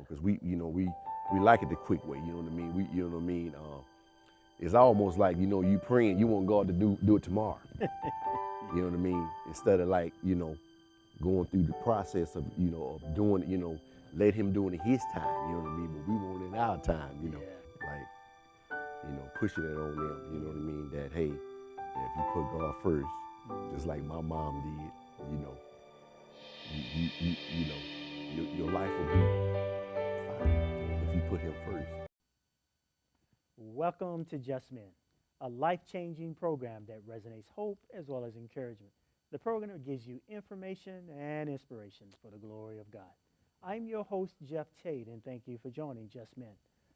because we like it the quick way. You know what I mean? You know what I mean? It's almost like you praying, you want God to do it tomorrow. You know what I mean? Instead of like going through the process of of doing let Him do it in His time. You know what I mean? But we want it in our time. Like pushing it on them. You know what I mean? That hey, if you put God first, just like my mom did, your life will be fine if you put Him first. Welcome to Just Men, a life changing program that resonates hope as well as encouragement. The program that gives you information and inspiration for the glory of God. I'm your host, Jeff Tate, and thank you for joining Just Men.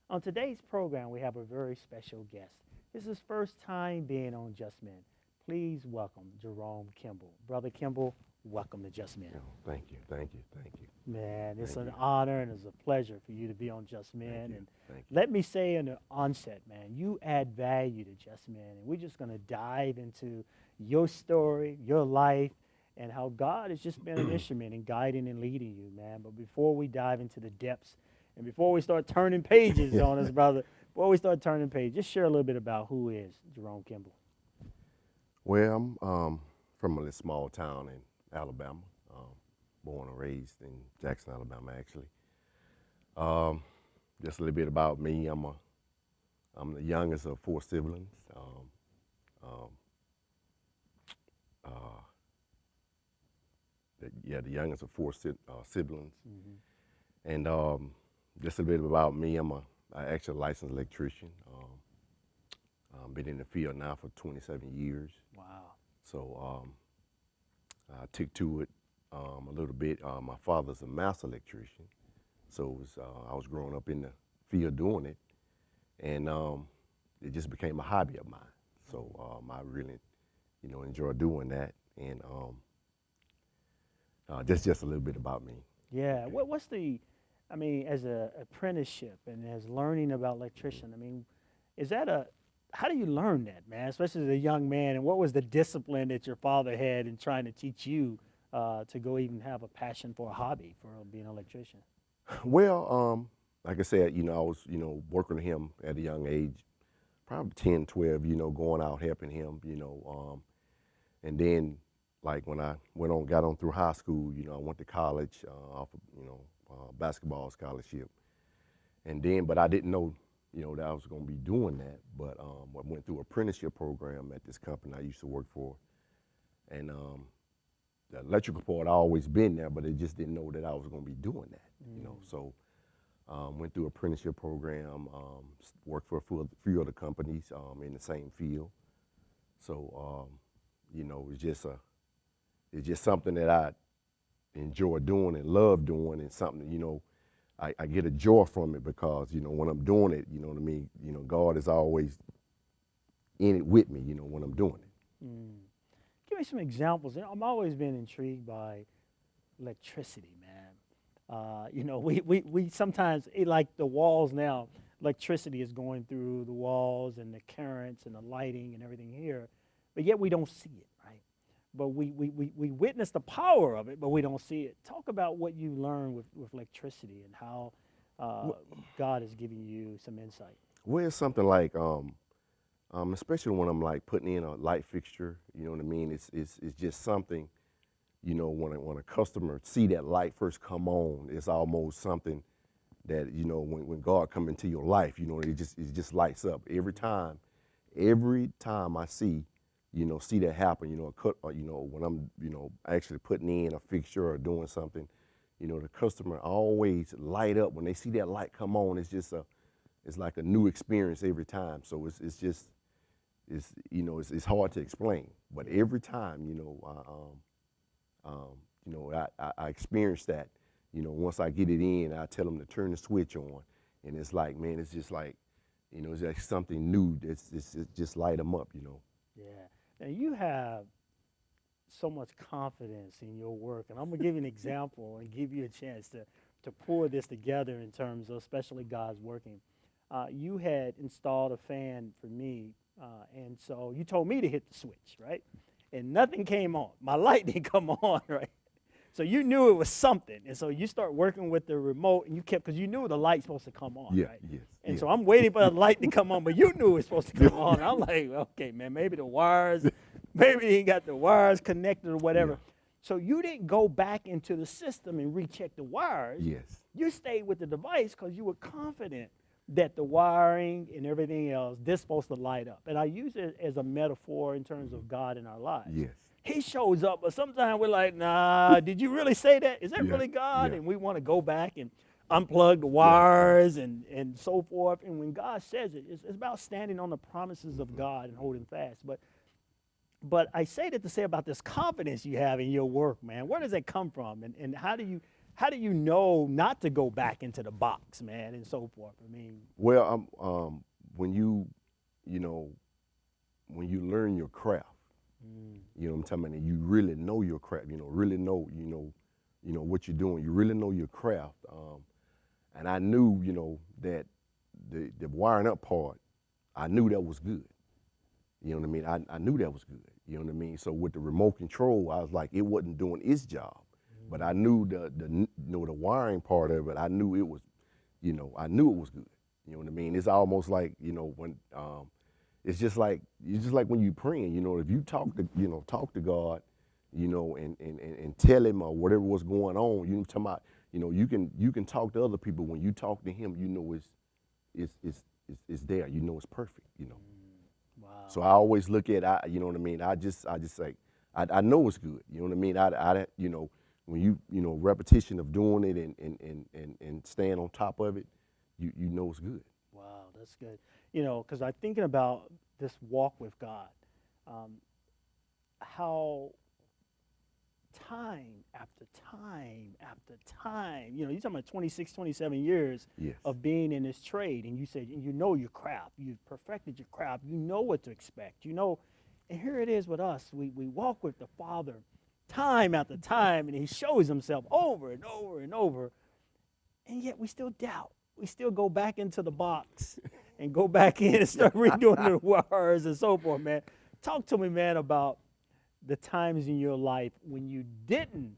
On today's program, we have a very special guest. This is his first time being on Just Men. Please welcome Jerome Kimbell. Brother Kimbell, welcome to Just Men. Thank you, thank you, thank you. Man, it's an honor and it's a pleasure for you to be on Just Men. And thank you. let me say in the onset, man, you add value to Just Men. And we're just going to dive into your story, your life, and how God has just been an instrument in guiding and leading you, man. But before we dive into the depths and before we start turning pages on us, brother, before we start turning pages, just share a little bit about who is Jerome Kimbell. Well, I'm from a little small town in Alabama. Born and raised in Jackson, Alabama, actually. Just a little bit about me. I'm the youngest of four siblings. The youngest of four siblings. Mm-hmm. And just a little bit about me. I'm I actually a licensed electrician. Been in the field now for 27 years. Wow. So I took to it a little bit. My father's a master electrician, so I was growing up in the field doing it, and it just became a hobby of mine. So I really, enjoy doing that, and just a little bit about me. Yeah. What's the, as a apprenticeship and as learning about electrician, is that how do you learn that, man, especially as a young man, and what was the discipline that your father had in trying to teach you to go even have a passion for a hobby, for being an electrician? Well, like I said, I was, working with him at a young age, probably 10, 12, going out helping him, and then like when I got on through high school, I went to college off of, basketball scholarship. And then, but I didn't know, that I was going to be doing that. But I went through an apprenticeship program at this company I used to work for. And the electrical part I always been there, but I just didn't know that I was going to be doing that, So went through an apprenticeship program, worked for a few other companies in the same field. So, it's just something that I enjoy doing and love doing, and something, I get a joy from it because, when I'm doing it, you know what I mean? God is always in it with me, when I'm doing it. Mm. Give me some examples. I'm always been intrigued by electricity, man. We sometimes, like the walls now, electricity is going through the walls and the currents and the lighting and everything here, but yet we don't see it, right? But we witness the power of it, but we don't see it. Talk about what you learned with electricity and how God is giving you some insight. Well, it's something like, especially when I'm like putting in a light fixture, you know what I mean? It's just something, when a customer see that light first come on, it's almost something that, when God come into your life, it just lights up every time I see that happen, when I'm, actually putting in a fixture or doing something, the customer always light up when they see that light come on. It's just it's like a new experience every time. So it's hard to explain, but every time, I experience that, once I get it in, I tell them to turn the switch on, and it's like, man, it's just like, it's like something new. It's just light them up, Yeah. Now, you have so much confidence in your work, and I'm going to give you an example and give you a chance to pour this together in terms of especially God's working. You had installed a fan for me, and so you told me to hit the switch, right? And nothing came on. My light didn't come on, right? So you knew it was something, and so you start working with the remote, and you kept because you knew the light's supposed to come on, Yeah, right? yes, And yeah. so I'm waiting for the light to come on, but you knew it was supposed to come on. I'm like, okay, man, maybe the wires, maybe he ain't got the wires connected or Yeah. whatever. So you didn't go back into the system and recheck the wires. Yes. You stayed with the device because you were confident that the wiring and everything else, this supposed to light up. And I use it as a metaphor in terms of God in our lives. Yes. He shows up, but sometimes we're like, nah, did you really say that? Is that Yeah. really God? Yeah. And we want to go back and unplug the Yeah. wires and so forth. And when God says it, it's about standing on the promises of God and holding fast. But I say that to say about this confidence you have in your work, man. Where does that come from? And how do you know not to go back into the box, man, and so forth? I mean, Well, when you know, when you learn your craft, you know what I'm talking about, and you really know your craft, really know, what you're doing. You really know your craft. And I knew, that the wiring up part, I knew that was good. You know what I mean? I knew that was good. You know what I mean? So with the remote control, I was like, it wasn't doing its job. But I knew the wiring part of it. I knew it was, I knew it was good. You know what I mean? It's almost like, when it's just like when you praying. If you talk to God, and tell him or whatever was going on. Talking about, you can talk to other people. When you talk to him, it's there. It's perfect. wow. So I always look at, you know what I mean? I just say, I know it's good. You know what I mean? When repetition of doing it and staying on top of it, you know it's good. Wow, that's good. Because I'm thinking about this walk with God, how time after time after time, you're talking about 26, 27 years Yes. of being in this trade, and you said you know your craft, you've perfected your craft, you know what to expect, and here it is with us. We walk with the Father time after time, and he shows himself over and over and over, and yet we still doubt. We still go back into the box and go back in and start redoing the wires and so forth, man. Talk to me, man, about the times in your life when you didn't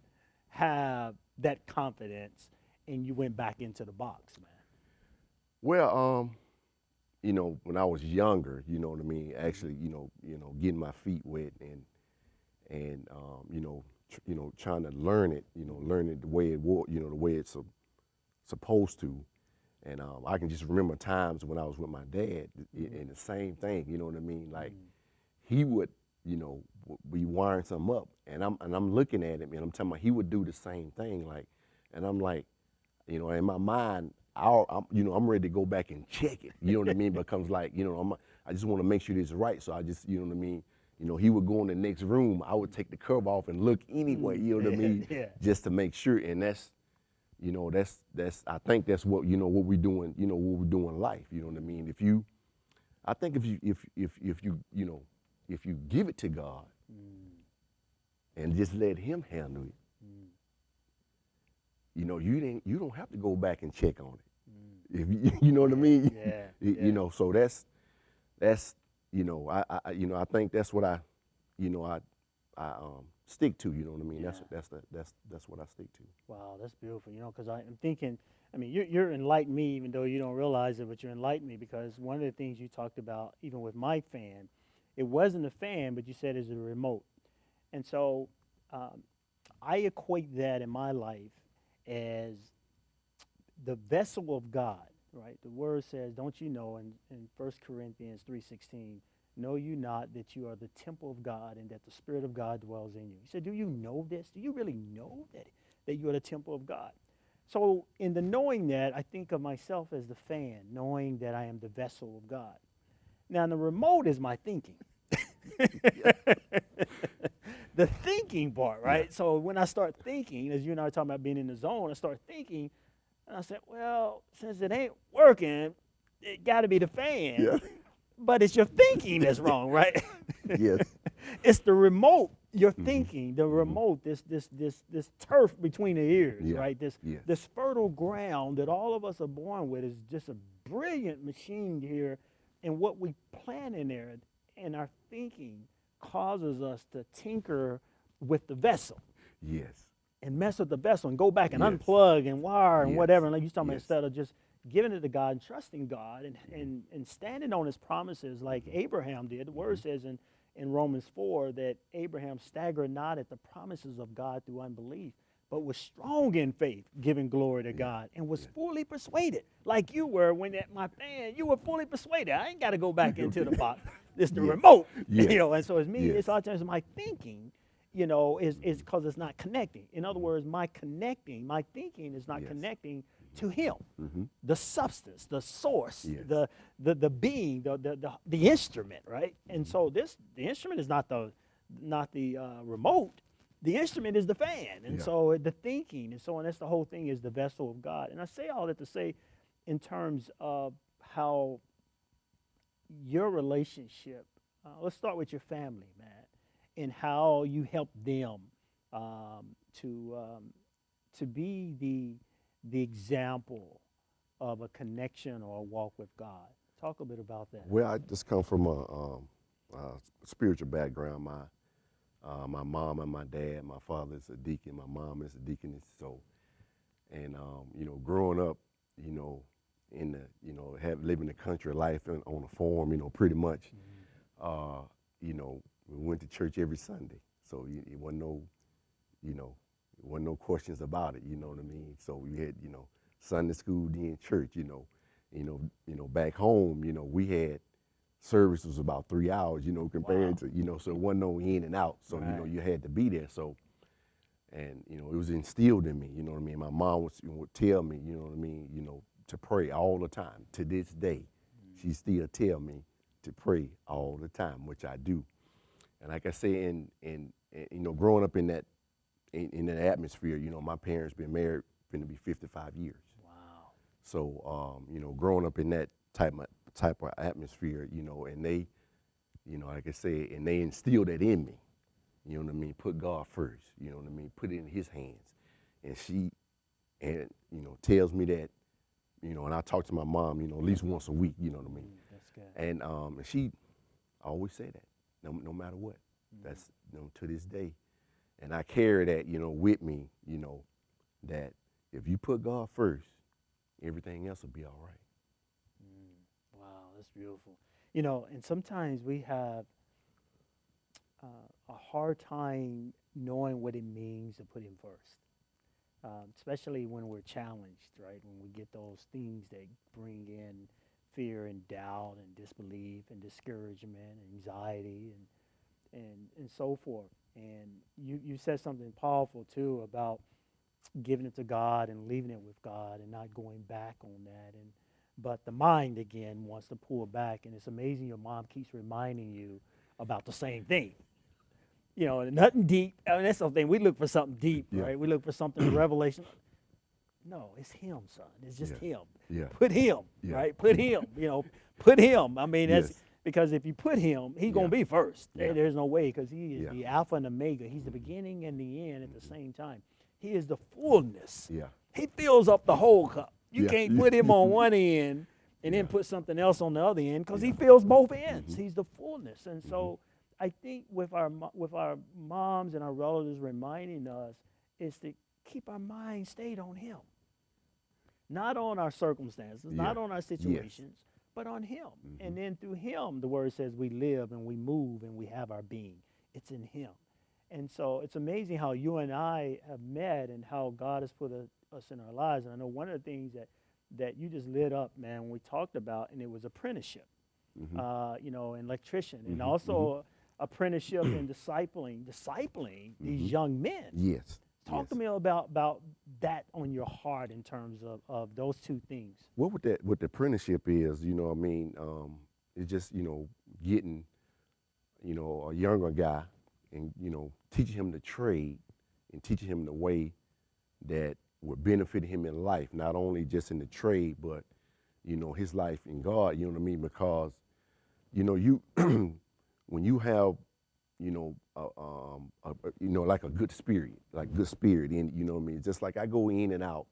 have that confidence and you went back into the box, man. Well, when I was younger, you know what I mean. Actually, getting my feet wet and trying to learn it, learn it the way it was, the way it's supposed to. And I can just remember times when I was with my dad, and the same thing, you know what I mean. Like he would, be wiring something up, and I'm looking at him, and I'm telling him he would do the same thing, like, and I'm like, in my mind, I'm ready to go back and check it, you know what I mean, becomes like, I just want to make sure this is right, so I just, you know what I mean, he would go in the next room, I would take the cover off and look anyway, you know what I mean, Yeah. just to make sure, and that's I think that's what what we doing, what we do in life, you know what I mean. I think if you give it to God and just let him handle it, you don't have to go back and check on it. If you know what I mean? Yeah. So that's I think that's what I stick to, you know what I mean? Yeah. That's what I stick to. Wow, that's beautiful. Because I'm thinking, I mean, you're enlightened me, even though you don't realize it, but you're enlightened me because one of the things you talked about, even with my fan, it wasn't a fan, but you said it's a remote. And so I equate that in my life as the vessel of God, right? The word says, don't you know in 1 Corinthians 3:16, know you not that you are the temple of God and that the Spirit of God dwells in you. He said, do you know this? Do you really know that you are the temple of God? So in the knowing that, I think of myself as the fan, knowing that I am the vessel of God. Now, the remote is my thinking. The thinking part, right? Yeah. So when I start thinking, as you and I are talking about being in the zone, I start thinking, and I said, well, since it ain't working, it got to be the fan. Yeah. But it's your thinking that's wrong, right? Yes. It's the remote, your thinking, the remote, this turf between the ears, Yeah. right? Yeah. This fertile ground that all of us are born with is just a brilliant machine here, and what we plant in there and our thinking causes us to tinker with the vessel. Yes. and mess with the vessel and go back and Yes. unplug and wire and Yes. whatever. And like you talking about, Yes. instead of just giving it to God and trusting God and standing on his promises like Abraham did. The word says in Romans 4 that Abraham staggered not at the promises of God through unbelief, but was strong in faith, giving glory to God, and was fully persuaded, like you were when you were fully persuaded. I ain't got to go back into the box. It's the Yes. remote, Yes. And so it's me. Yes. It's a lot of times my thinking, is because it's not connecting. In other words, my thinking is not Yes. connecting to Him, Mm-hmm. the substance, the source, Yes. the being, the instrument, right? And so the instrument is not the remote. The instrument is the fan, and Yeah. so the thinking, and so on. That's the whole thing, is the vessel of God. And I say all that to say, in terms of how your relationship. Let's start with your family, man, and how you help them um, to um, to be the example of a connection or a walk with God. Talk a bit about that. Well, I just come from a spiritual background. My mom and my dad. My father is a deacon. My mom is a deaconess. So, and growing up, you know, in the living the country life on a farm, pretty much. Uh, we went to church every Sunday. So it wasn't no, it wasn't no questions about it. You know what I mean? So we had Sunday school, then church. Back home, we had service was about 3 hours, compared to, so it wasn't no in and out. So, Right. you had to be there. So, and, it was instilled in me, you know what I mean? My mom would tell me, you know what I mean, to pray all the time. To this day, she still tell me to pray all the time, which I do. And like I say, growing up in that atmosphere, my parents been married, finna be 55 years. Wow. So, growing up in that type of atmosphere, and they, like I said, and they instilled that in me, you know what I mean? Put God first, you know what I mean? Put it in His hands. And she, tells me that, and I talk to my mom, at least once a week, you know what I mean? That's good. And she always say that, no matter what. That's, to this day. And I carry that, with me, that if you put God first, everything else will be all right. Wow, that's beautiful. And sometimes we have a hard time knowing what it means to put Him first, especially when we're challenged, right? When we get those things that bring in fear and doubt and disbelief and discouragement and anxiety and so forth. And you said something powerful too about giving it to God and leaving it with God and not going back on that. But the mind again wants to pull back, and it's amazing your mom keeps reminding you about the same thing. Nothing deep. I mean, that's something we look for, something deep, Yeah. right? We look for something revelation. No, it's Him, son. It's just Yeah. Him. Yeah. Put Him, Yeah. right? Put Him. Put Him. I mean, that's Yes. because if you put Him, He's gonna be first. Yeah. There's no way, because He is Yeah. the Alpha and Omega. He's the beginning and the end at the same time. He is the fullness. Yeah. He fills up the whole cup. You Yeah. can't put Him on one end and then Yeah. put something else on the other end, because He Yeah. fills both ends. He's the fullness. And so I think with our moms and our relatives reminding us is to keep our mind stayed on Him, not on our circumstances, not Yeah. on our situations, but on Him. And then through Him, the Word says we live and we move and we have our being. It's in Him. And so it's amazing how you and I have met and how God has put us in our lives. And I know one of the things that you just lit up, man, when we talked about, and it was apprenticeship, and electrician, and also apprenticeship and discipling these young men. Yes. Talk to me about that on your heart in terms of those two things. What the apprenticeship is, what I mean, it's just, getting, a younger guy and, teaching him the trade and teaching him the way that would benefit him in life, not only just in the trade, but, his life in God, you know what I mean? Because, you, when you have, like a good spirit, and, you know what I mean? Just like I go in and out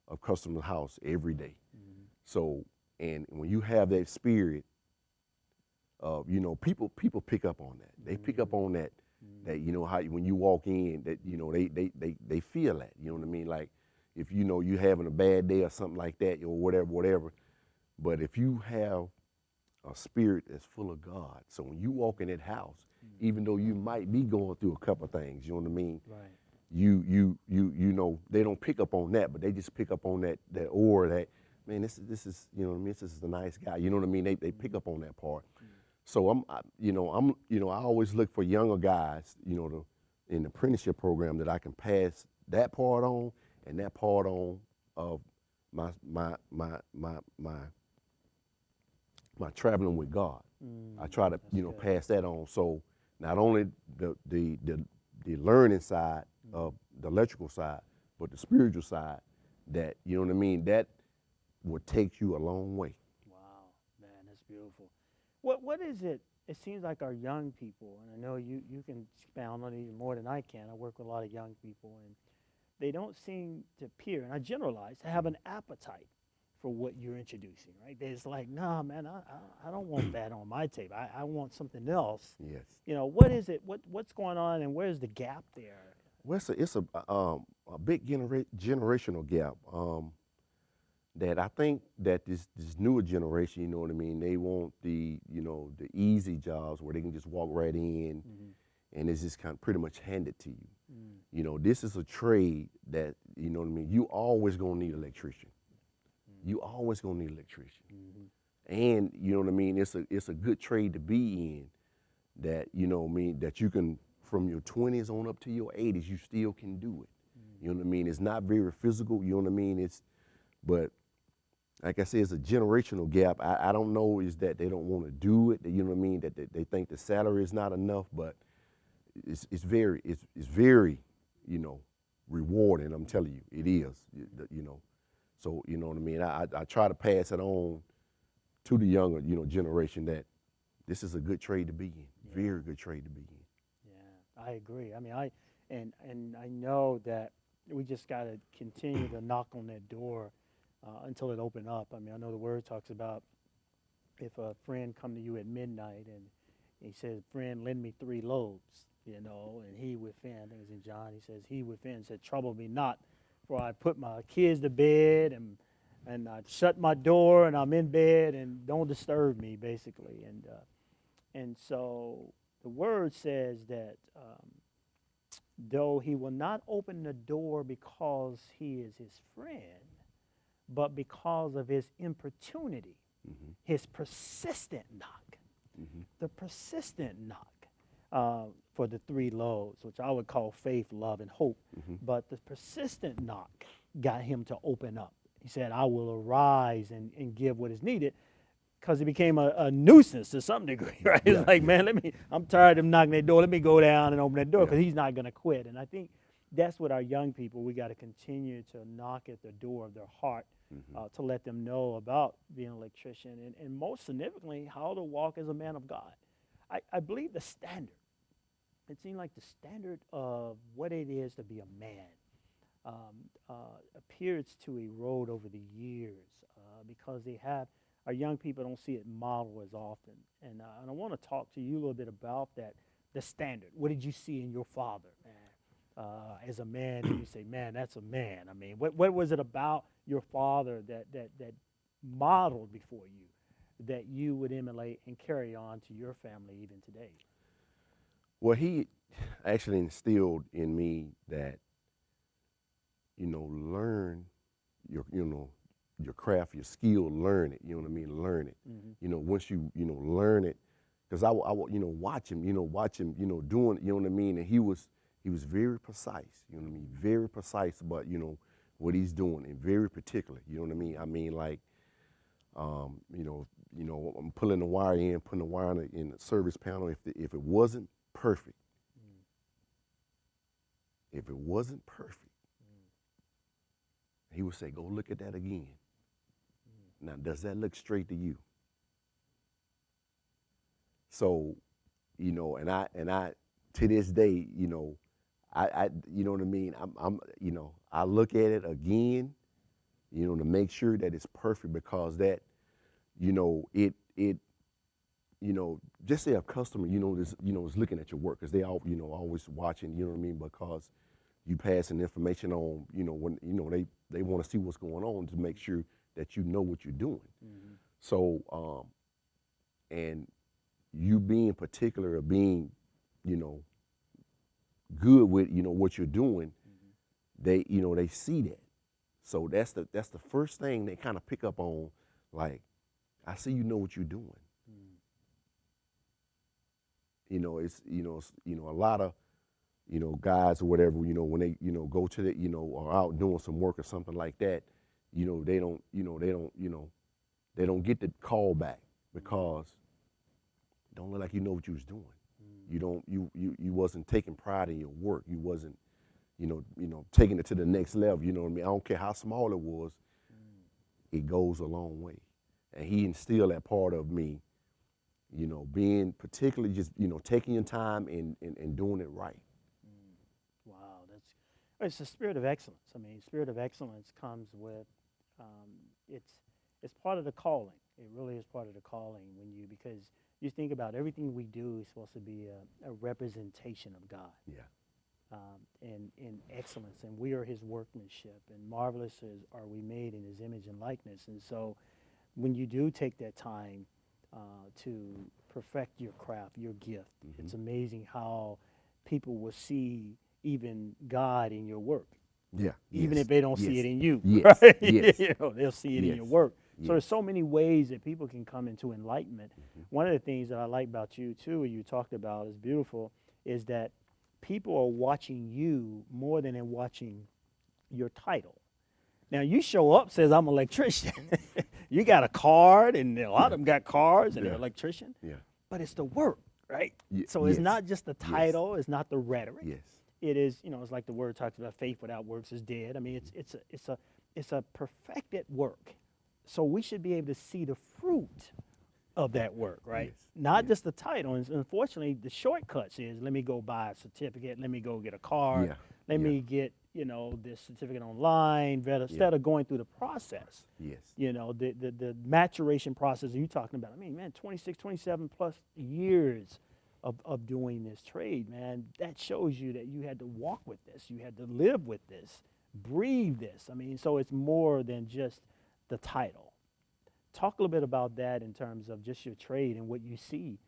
of customer's house every day. So, and when you have that spirit of, people pick up on that. They pick up on that, that, you know, how when you walk in, that, you know, they feel that, you know what I mean? Like, if, you know, you having a bad day or something like that, or whatever. But if you have a spirit that's full of God, so when you walk in that house, even though you might be going through a couple of things, you know what I mean? Right. You know, they don't pick up on that, but they just pick up on that aura that, man, this is, you know what I mean? This is a nice guy. You know what I mean? They pick up on that part. So I always look for younger guys, you know, in the apprenticeship program that I can pass that part on and that part on of my my my my my my traveling with God. I try to, That's good. pass that on. So not only the learning side of the electrical side, but the spiritual side, that, you know what I mean, that would take you a long way. Wow, man, that's beautiful. What is it? It seems like our young people, and I know you can expound on it even more than I can. I work with a lot of young people, and they don't seem to appear, and I generalize, to have an appetite for what you're introducing, right? It's like, nah, man, I don't want that on my table. I want something else. Yes. You know, what is it? What's going on, and where's the gap there? Well, it's a big generational gap. That I think that this newer generation, you know what I mean, they want the easy jobs where they can just walk right in, and it's just kind of pretty much handed to you. You know, this is a trade that, you know what I mean, you always gonna need an electrician. You always gonna need an electrician. And, you know what I mean, it's a good trade to be in, that, you know what I mean, that you can, from your 20s on up to your 80s, you still can do it. You know what I mean? It's not very physical, you know what I mean? But like I said, it's a generational gap. I don't know, is that they don't want to do it, you know what I mean, that they think the salary is not enough, but it's very, you know, rewarding. I'm telling you, it is, you know. So, you know what I mean, I try to pass it on to the younger, you know, generation, that this is a good trade to be in, very good trade to be in. Yeah, I agree. I mean, and I know that we just got to continue to knock on that door until it open up. I mean, I know the word talks about if a friend come to you at midnight and he says, "Friend, lend me 3 loaves," you know, and he within, I think it's in John, he says, "He within said, trouble me not, for I put my kids to bed and I shut my door and I'm in bed and don't disturb me," basically, and so the word says that though he will not open the door because he is his friend, but because of his importunity, his persistent knock, the persistent knock for the 3 loaves, which I would call faith, love, and hope. But the persistent knock got him to open up. He said, "I will arise and give what is needed," because it became a nuisance to some degree, right? Yeah, It's like, yeah. man, I'm tired of him knocking that door. Let me go down and open that door, Yeah. because he's not going to quit. And I think that's what our young people, we got to continue to knock at the door of their heart to let them know about being an electrician, and most significantly, how to walk as a man of God. I believe the standard, it seemed like the standard of what it is to be a man appears to erode over the years because our young people don't see it modeled as often. And I want to talk to you a little bit about that, the standard. What did you see in your father, man? As a man, and you say, man, that's a man. I mean, what was it about your father that modeled before you that you would emulate and carry on to your family even today? Well, he actually instilled in me that, learn your craft, your skill, learn it. You know what I mean? Learn it. Once learn it, because watch him, doing it, you know what I mean? And he was very precise, you know what I mean? Very precise about, what he's doing, and very particular, you know what I mean? I mean, like, I'm pulling the wire in, putting the wire in the service panel. If it wasn't perfect, he would say, "Go look at that again. Now, does that look straight to you?" So, and I to this day, I you know what I mean? I look at it again, to make sure that it's perfect, because that, it just say a customer, is looking at your work because they all, always watching, you know what I mean? Because you passing information on, when, they want to see what's going on to make sure that you know what you're doing. Mm-hmm. So, and you being particular or being, you know, good with, what you're doing, they see that. So that's the first thing they kind of pick up on, like, I see you know what you're doing. Mm-hmm. A lot of, guys or whatever, when they, go to the, are out doing some work or something like that, they don't get the call back because it don't look like you know what you was doing. Mm-hmm. You wasn't taking pride in your work. You wasn't, taking it to the next level. You know what I mean? I don't care how small it was, it goes a long way. And he instilled that part of me, being particularly just, taking your time and doing it right. Wow, it's a spirit of excellence. I mean, spirit of excellence comes with it's part of the calling. It really is part of the calling because you think about everything we do is supposed to be a representation of God. Yeah. In excellence, and we are His workmanship, and marvelous are we made in His image and likeness. And so, when you do take that time to perfect your craft, your gift, it's amazing how people will see even God in your work. Yeah. Even Yes. if they don't see Yes. it in you, Yes. right? Yes. They'll see it in Yes. your work. So Yes. there's so many ways that people can come into enlightenment. One of the things that I like about you too, and you talked about is beautiful, is that people are watching you more than they're watching your title. Now you show up, says I'm an electrician. You got a card, and a lot of them got cards, and they're Yeah. an electrician. Yeah. But it's the work, right? So Yes. it's not just the Yes. title, it's not the rhetoric. Yes. It is, it's like the word talks about faith without works is dead. I mean, it's a perfected work. So we should be able to see the fruit of that work, right? Yes. Not Yes. just the title. And unfortunately, the shortcuts is let me go buy a certificate, let me go get a card, Yeah. let Yeah. me get, this certificate online, instead of going through the process. Yes. The maturation process that you're talking about. I mean, man, 26, 27 plus years of doing this trade, man, that shows you that you had to walk with this. You had to live with this, breathe this. I mean, so it's more than just the title. Talk a little bit about that in terms of just your trade and what you see.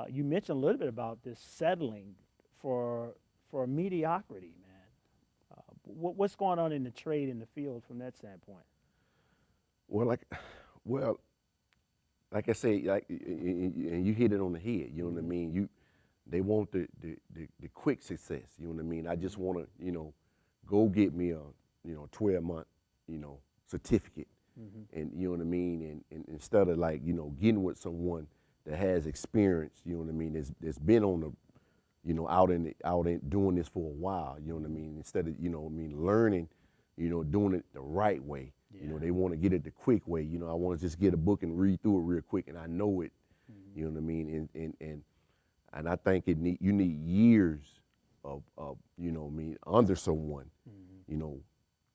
You mentioned a little bit about this settling for mediocrity, man. What's going on in the trade in the field from that standpoint? Well, well, like I say, and you hit it on the head. You know what I mean? They want the quick success. You know what I mean? I just want to, go get me a, 12-month, certificate, and you know what I mean. And instead of like, getting with someone that has experience, you know what I mean, that's been on the, out in doing this for a while. You know what I mean? Instead of, learning, doing it the right way. Yeah. They want to get it the quick way. I want to just get a book and read through it real quick, and I know it. You know what I mean? And I think you need years of under someone,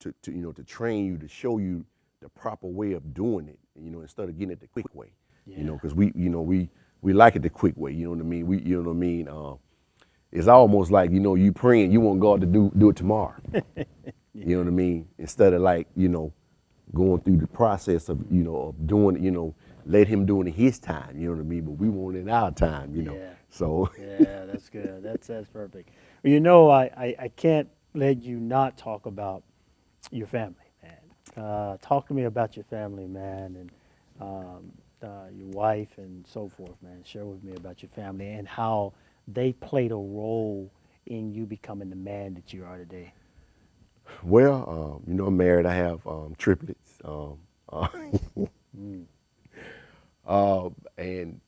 to train you, to show you the proper way of doing it, instead of getting it the quick way. Yeah. Because we like it the quick way. You know what I mean? You know what I mean? It's almost like, you praying, you want God to do it tomorrow. You know what I mean? Instead of like, going through the process of, of doing it, let him do it in his time, you know what I mean? But we want it in our time, Yeah. So Yeah, that's good. That's perfect. I can't let you not talk about your family, man. Talk to me about your family, man, and your wife and so forth, man. Share with me about your family and how they played a role in you becoming the man that you are today. Well, I'm married. I have triplets. And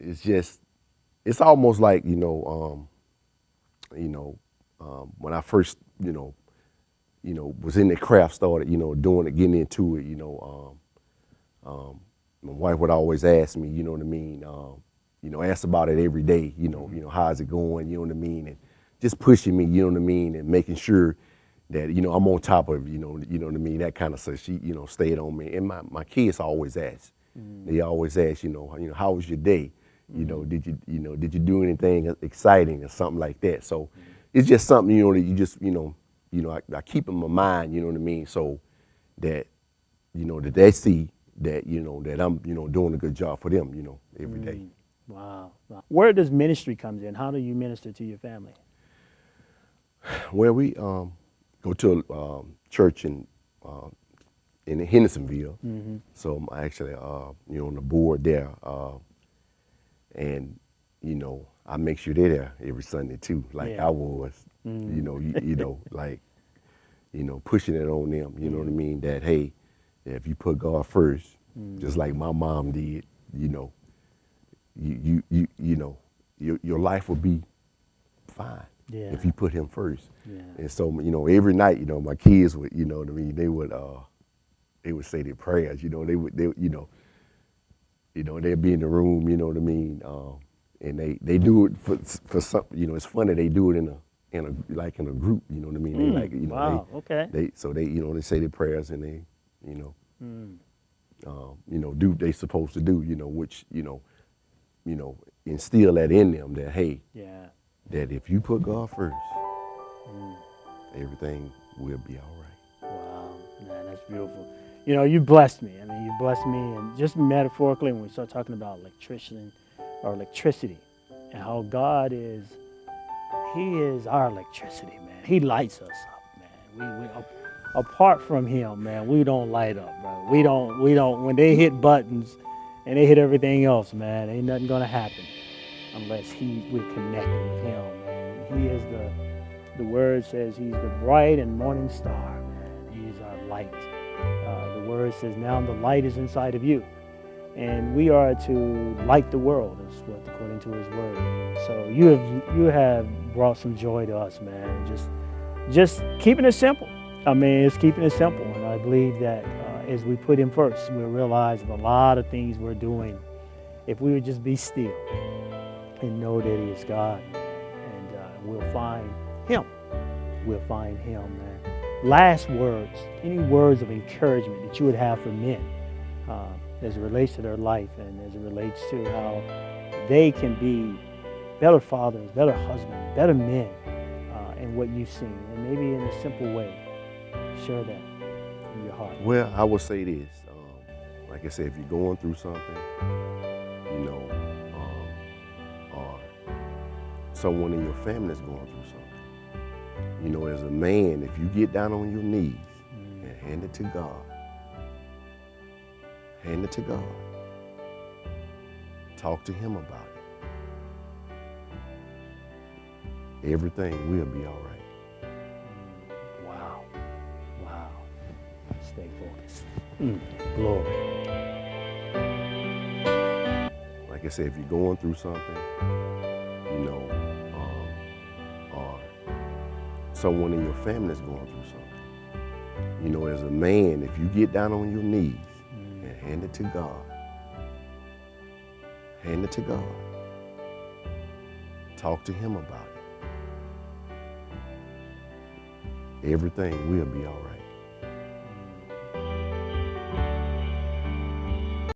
it's almost like, when I first, was in the craft, started, doing it, getting into it, my wife would always ask me, you know what I mean, ask about it every day, how's it going, you know what I mean, and just pushing me, you know what I mean, and making sure that, I'm on top of, you know what I mean, that kind of stuff. She, stayed on me. And my kids always ask. They always ask, how was your day? Did you do anything exciting or something like that? So it's just something, that you just, I keep in my mind, you know what I mean? So that, that they see that, that I'm, doing a good job for them, every day. Wow. Wow. Where does ministry comes in? How do you minister to your family? Well, we go to a church in Hendersonville. So I'm actually, on the board there. And, I make sure they're there every Sunday too, like Yeah. I was, like, pushing it on them, you know what I mean? That, hey, if you put God first, just like my mom did, your life will be fine Yeah. if you put him first. Yeah. And so, every night, my kids would, what I mean, they would say their prayers, they'd be in the room, you know what I mean? And they do it for some, it's funny, they do it in a group, you know what I mean? They like, Wow. Okay. they they say their prayers and they, do what they supposed to do, which, instill that in them that, hey, Yeah. that if you put God first, everything will be all right. Wow, man, that's beautiful. You blessed me. I mean, you blessed me, and just metaphorically, when we start talking about electricity, and how God is, He is our electricity, man. He lights us up, man. Apart from Him, man, we don't light up, bro. We don't. When they hit buttons, and they hit everything else, man, ain't nothing gonna happen unless we're connected with Him, man. He is the word says He's the bright and morning star, man. He is our light. The word says now the light is inside of you, and we are to light the world, is what according to His word. So you have brought some joy to us, man. Just keeping it simple. I mean, it's keeping it simple, and I believe that as we put Him first, we'll realize that a lot of things we're doing, if we would just be still and know that He is God, and we'll find Him. We'll find Him, man. Last words, any words of encouragement that you would have for men as it relates to their life and as it relates to how they can be better fathers, better husbands, better men in what you've seen, and maybe in a simple way, share that from your heart. Well, I would say this, like I said, if you're going through something, or someone in your family is going through something, as a man, if you get down on your knees and hand it to God, talk to Him about it, everything will be all right. Wow. Wow. Stay focused. Glory. Like I said, if you're going through something, or someone in your family is going through something, as a man, if you get down on your knees and hand it to God, talk to Him about it, everything will be all right.